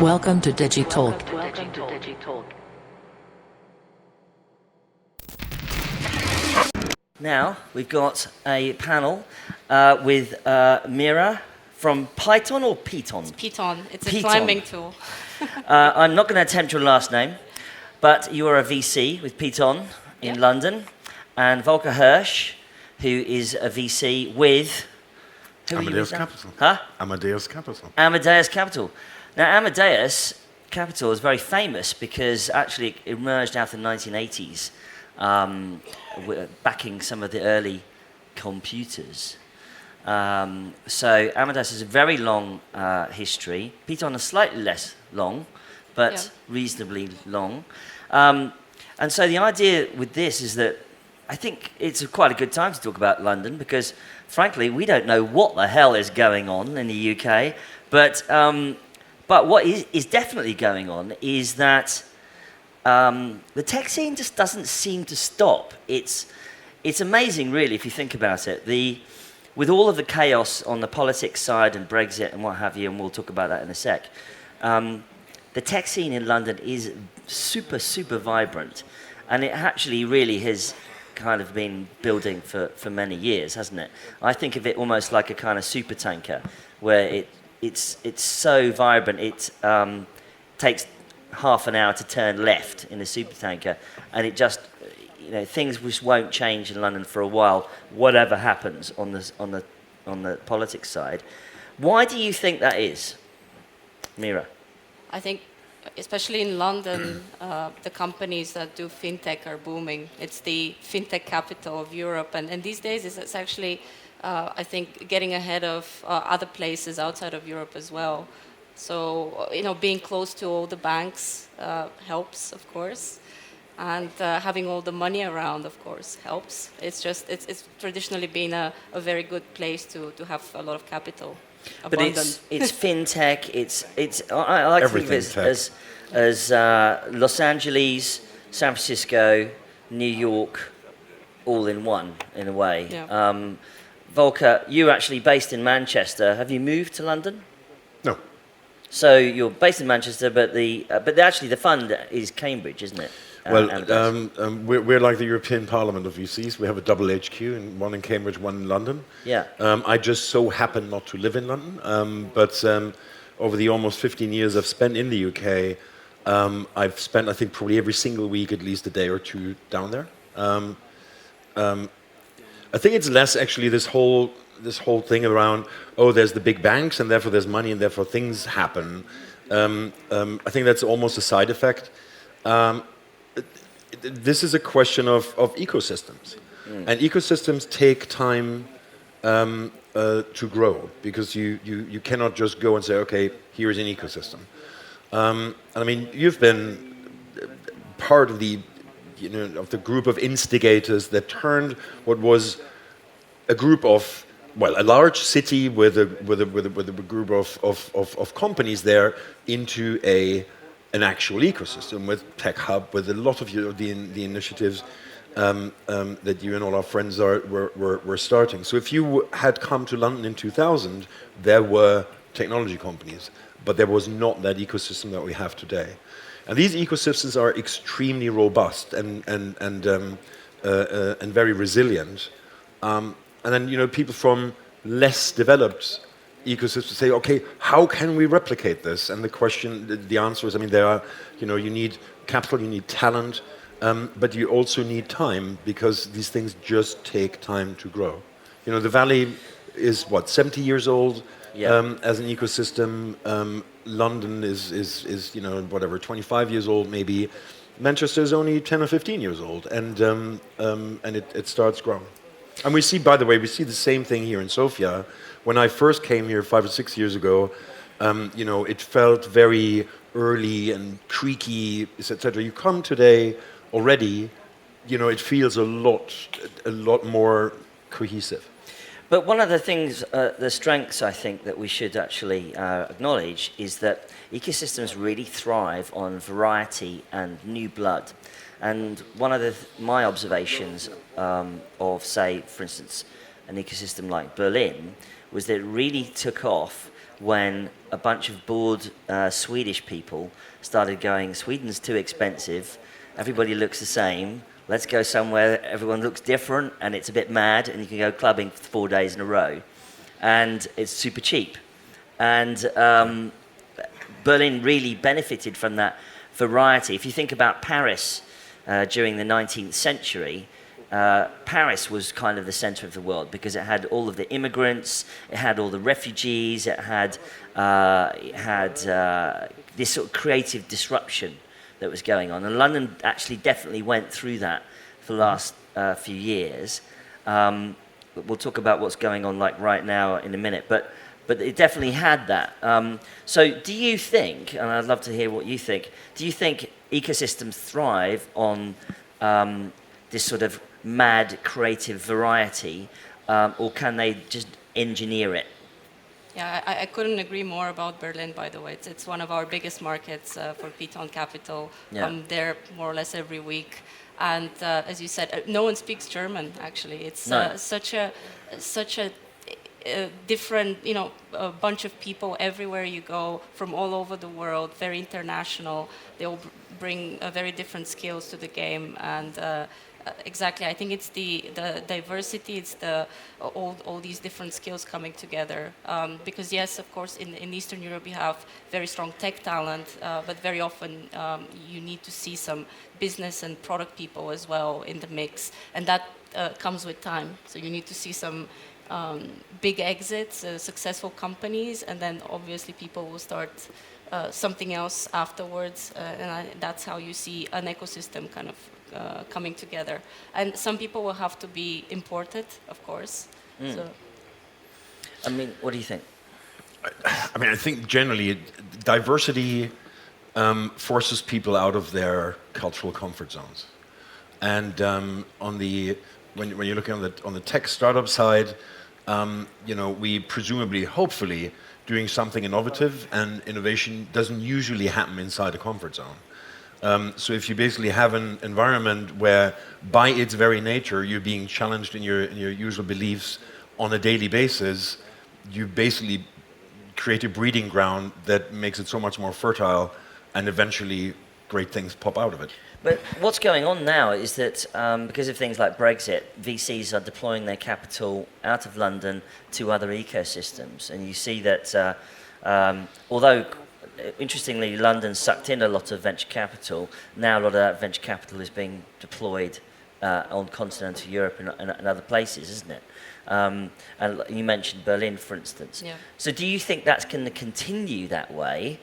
Welcome to DigitalK. Now we've got a panel with Mira from Piton or Piton? Piton. It's a Piton. climbing tool. I'm not going to attempt your last name, but you are a VC with Piton in London, and Volker Hirsch, who is a VC with... Amadeus Capital. Huh? Amadeus Capital. Amadeus Capital. Now, Amadeus Capital is very famous because actually it emerged out in the 1980s, backing some of the early computers. So Amadeus has a very long history. Piton is slightly less long, but reasonably long. And so the idea with this is that I think it's quite a good time to talk about London because, frankly, we don't know what the hell is going on in the UK. But what is definitely going on is that the tech scene just doesn't seem to stop. It's amazing, really, if you think about it. With all of the chaos on the politics side and Brexit and what have you, and we'll talk about that in a sec, the tech scene in London is super, super vibrant. And it actually really has kind of been building for many years, hasn't it? I think of it almost like a kind of super tanker, where it's so vibrant it takes half an hour to turn left in a super tanker, and it just things just won't change in London for a while, whatever happens on the politics side. Why do you think that is, Mira? I think, especially in London, the companies that do fintech are booming. It's the fintech capital of Europe, and these days it's actually, I think, getting ahead of other places outside of Europe as well. So, being close to all the banks helps, of course, and having all the money around, of course, helps. It's traditionally been a very good place to have a lot of capital. But it's fintech. I like to think of it as Los Angeles, San Francisco, New York, all in one, in a way. Yeah. Volker, you're actually based in Manchester. Have you moved to London? No. So you're based in Manchester, but actually the fund is Cambridge, isn't it? Well, we're like the European Parliament of VCs. We have a double HQ, one in Cambridge, one in London. Yeah. I just so happen not to live in London, but over the almost 15 years I've spent in the UK, I've spent, I think, probably every single week at least a day or two down there. I think it's less actually this whole thing around, there's the big banks and therefore there's money and therefore things happen. I think that's almost a side effect. This is a question of ecosystems, and ecosystems take time to grow because you cannot just go and say, okay, here's an ecosystem. I mean, you've been part of the group of instigators that turned what was a group of, a large city with a group of companies there into an actual ecosystem with Tech Hub, with a lot of the initiatives that you and all our friends were starting. So if you had come to London in 2000, there were technology companies, but there was not that ecosystem that we have today. And these ecosystems are extremely robust and very resilient. And then people from less developed ecosystems say, okay, how can we replicate this? And the answer is, there are, you need capital, you need talent, but you also need time because these things just take time to grow. The Valley is 70 years old as an ecosystem. London is 25 years old maybe. Manchester is only 10 or 15 years old, and it starts growing. And we see, by the way, the same thing here in Sofia. When I first came here 5 or 6 years ago, it felt very early and creaky, etc. You come today already, it feels a lot more cohesive. But one of the things, the strengths I think that we should actually acknowledge is that ecosystems really thrive on variety and new blood. And one of my observations of, say, for instance, an ecosystem like Berlin, was that it really took off when a bunch of bored Swedish people started going, Sweden's too expensive, everybody looks the same, let's go somewhere everyone looks different and it's a bit mad and you can go clubbing for 4 days in a row. And it's super cheap. And Berlin really benefited from that variety. If you think about Paris during the 19th century, Paris was kind of the center of the world because it had all of the immigrants, it had all the refugees, it had this sort of creative disruption that was going on. And London actually definitely went through that for the last few years. But we'll talk about what's going on like right now in a minute. But it definitely had that. So do you think, and I'd love to hear what you think, do you think ecosystems thrive on this sort of mad creative variety, or can they just engineer it? Yeah, I couldn't agree more about Berlin, by the way. It's one of our biggest markets for Piton Capital. Yeah. I'm there more or less every week. And as you said, no one speaks German, actually. It's No. such a different, a bunch of people everywhere you go from all over the world, very international. They all bring very different skills to the game. And exactly, I think it's the diversity, it's all these different skills coming together. Because yes, of course, in Eastern Europe you have very strong tech talent, but very often you need to see some business and product people as well in the mix, and that comes with time. So you need to see some big exits, successful companies, and then obviously people will start something else afterwards, that's how you see an ecosystem kind of coming together. And some people will have to be imported, of course. So. I mean, what do you think? I think generally diversity forces people out of their cultural comfort zones. And when you're looking on the tech startup side, we presumably, hopefully, doing something innovative, and innovation doesn't usually happen inside a comfort zone. So if you basically have an environment where, by its very nature, you're being challenged in your usual beliefs on a daily basis, you basically create a breeding ground that makes it so much more fertile, and eventually great things pop out of it. But what's going on now is that because of things like Brexit, VCs are deploying their capital out of London to other ecosystems. And you see that although, interestingly, London sucked in a lot of venture capital, now a lot of that venture capital is being deployed on continental Europe and other places, isn't it? And you mentioned Berlin, for instance. Yeah. So do you think that's going to continue that way?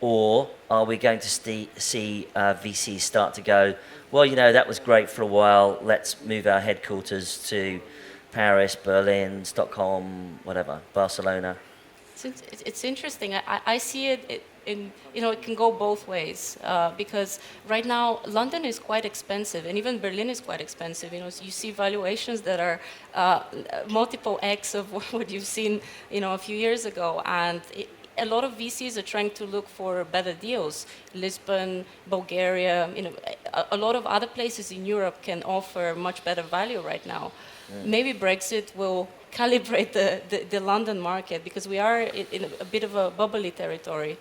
Or are we going to see VCs start to go, well, that was great for a while, let's move our headquarters to Paris, Berlin, Stockholm, whatever, Barcelona? It's interesting. I see it in, it can go both ways, because right now London is quite expensive, and even Berlin is quite expensive. You see valuations that are multiple X of what you've seen, a few years ago, and a lot of VCs are trying to look for better deals. Lisbon, Bulgaria, a lot of other places in Europe can offer much better value right now. Maybe Brexit will calibrate the London market, because we are in a bit of a bubbly territory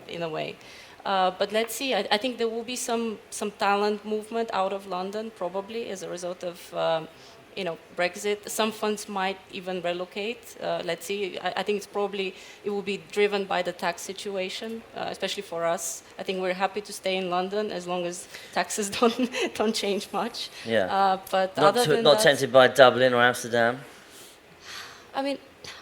in a way. But let's see. I think there will be some talent movement out of London, probably as a result of Brexit. Some funds might even relocate. Let's see. I think it will be driven by the tax situation, especially for us. I think we're happy to stay in London as long as taxes don't change much. Yeah. But not tempted by Dublin or Amsterdam? I mean,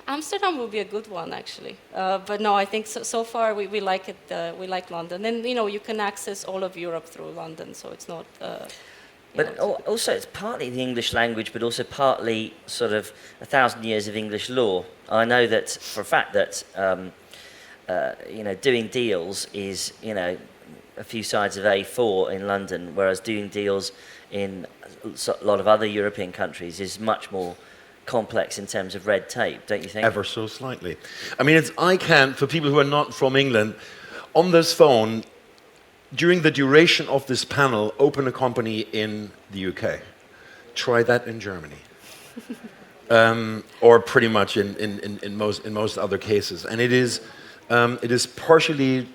Amsterdam will be a good one, actually. But no, I think so far we like it. We like London, and you can access all of Europe through London, so it's not. But also, it's partly the English language, but also partly sort of 1,000 years of English law. I know that for a fact that doing deals is a few sides of A4 in London, whereas doing deals in a lot of other European countries is much more complex in terms of red tape, don't you think? Ever so slightly. I mean, I can, for people who are not from England, on this phone, during the duration of this panel, open a company in the UK. Try that in Germany. or pretty much in most other cases. And it is partially,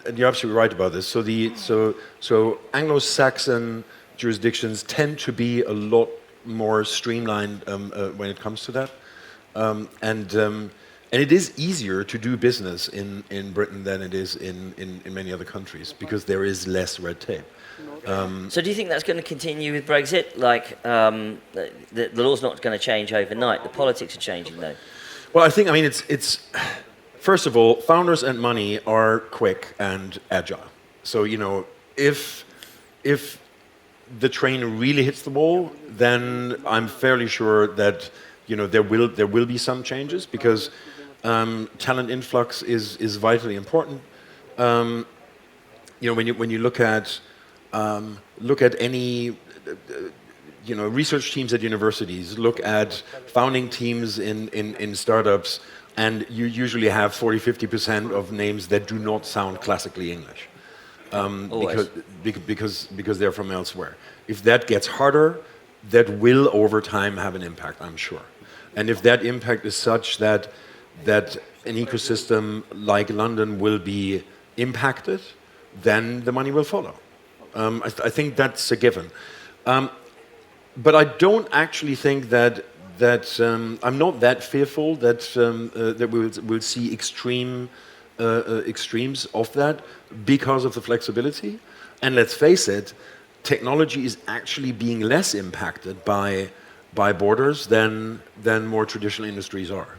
and you're absolutely right about this. So Anglo-Saxon jurisdictions tend to be a lot more streamlined when it comes to that, and it is easier to do business in Britain than it is in many other countries because there is less red tape. So do you think that's going to continue with Brexit? Like, the law's not going to change overnight. The politics are changing, though. Well, I mean, it's first of all, founders and money are quick and agile. So, you know, if the train really hits the wall, then I'm fairly sure that, you know, there will be some changes because talent influx is vitally important. You know, when you look at any you know, research teams at universities, look at founding teams in startups, and you usually have 40-50% of names that do not sound classically English, because they're from elsewhere. If that gets harder, that will over time have an impact, I'm sure. And if that impact is such that an ecosystem like London will be impacted, then the money will follow. I think that's a given. But I don't actually think that I'm not that fearful that we'll see extremes of that because of the flexibility. And let's face it, technology is actually being less impacted by borders than more traditional industries are.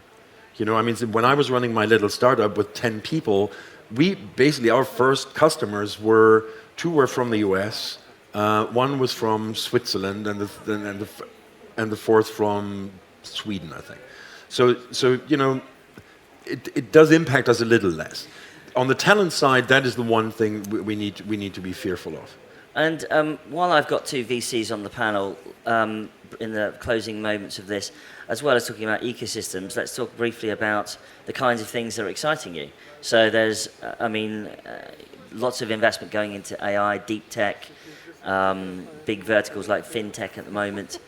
You know, I mean, when I was running my little startup with 10 people, our first customers two were from the US, one was from Switzerland, and the fourth from Sweden, I think. So you know, it does impact us a little less. On the talent side, that is the one thing we need to be fearful of. And while I've got two VCs on the panel, in the closing moments of this, as well as talking about ecosystems, let's talk briefly about the kinds of things that are exciting you. So there's, lots of investment going into AI, deep tech, big verticals like fintech at the moment.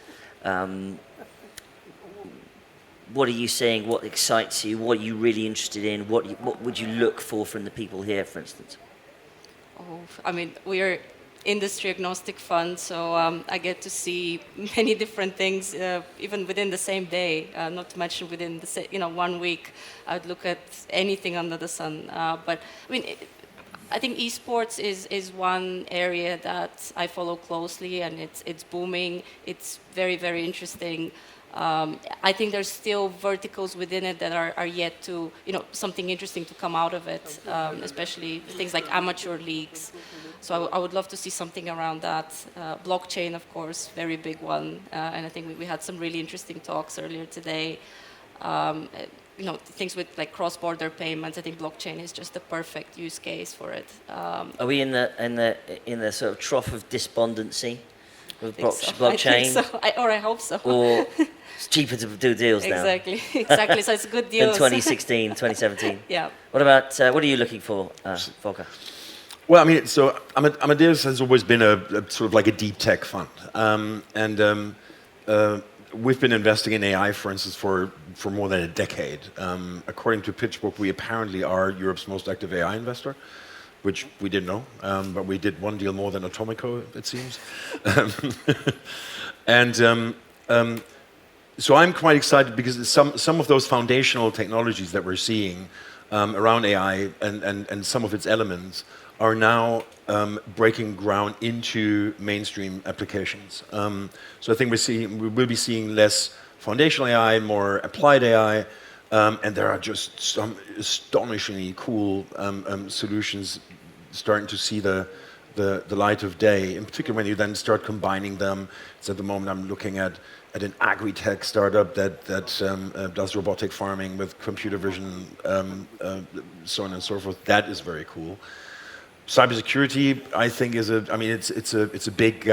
What are you seeing? What excites you? What are you really interested in? What would you look for from the people here, for instance? Oh, I mean, we are industry agnostic fund, so I get to see many different things, even within the same day. Not to mention within the 1 week, I'd look at anything under the sun. But I mean, I think esports is one area that I follow closely, and it's booming. It's very, very interesting. I think there's still verticals within it that are yet to, something interesting to come out of it, especially things like amateur leagues. So I would love to see something around that. Blockchain, of course, very big one. And I think we had some really interesting talks earlier today. Things with like cross-border payments. I think blockchain is just the perfect use case for it. Are we in the sort of trough of despondency with blockchain? I think so. I hope so. Or it's cheaper to do deals now. Exactly. So it's a good deal. In 2016, 2017. Yeah. What are you looking for, Volker? Well, I mean, so Amadeus has always been a sort of like a deep tech fund, we've been investing in AI, for instance, for more than a decade. According to PitchBook, we apparently are Europe's most active AI investor, which we didn't know, but we did one deal more than Atomico, it seems. So I'm quite excited because some of those foundational technologies that we're seeing around AI and some of its elements are now breaking ground into mainstream applications. So I think we will be seeing less foundational AI, more applied AI, and there are just some astonishingly cool solutions starting to see the light of day. In particular, when you then start combining them. So at the moment, I'm looking at an agri-tech startup that does robotic farming with computer vision, so on and so forth. That is very cool. Cybersecurity, I think, it's a big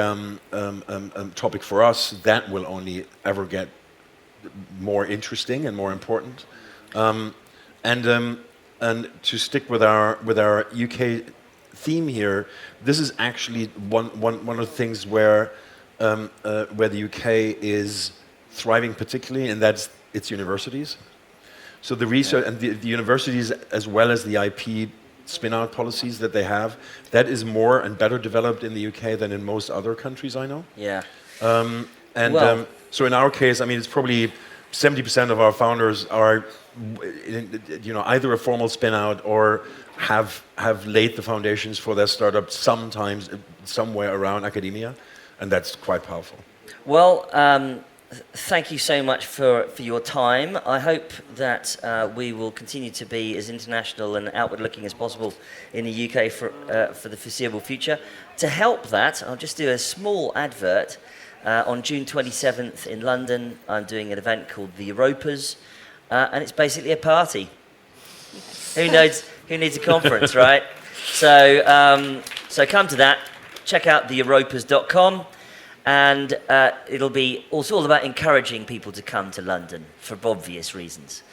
topic for us. That will only ever get more interesting and more important. And to stick with our UK theme here, this is actually one of the things where the UK is thriving particularly, and that's its universities. So the research and the universities, as well as the IP spin-out policies that they have, that is more and better developed in the UK than in most other countries I know. Yeah. So in our case, I mean, it's probably 70% of our founders are, either a formal spin-out or have laid the foundations for their startup sometimes somewhere around academia, and that's quite powerful. Well, thank you so much for your time. I hope that we will continue to be as international and outward-looking as possible in the UK for the foreseeable future. To help that, I'll just do a small advert. On June 27th in London, I'm doing an event called the Europas, and it's basically a party. Who needs a conference, right? So come to that. Check out theeuropas.com. And it's all about encouraging people to come to London for obvious reasons.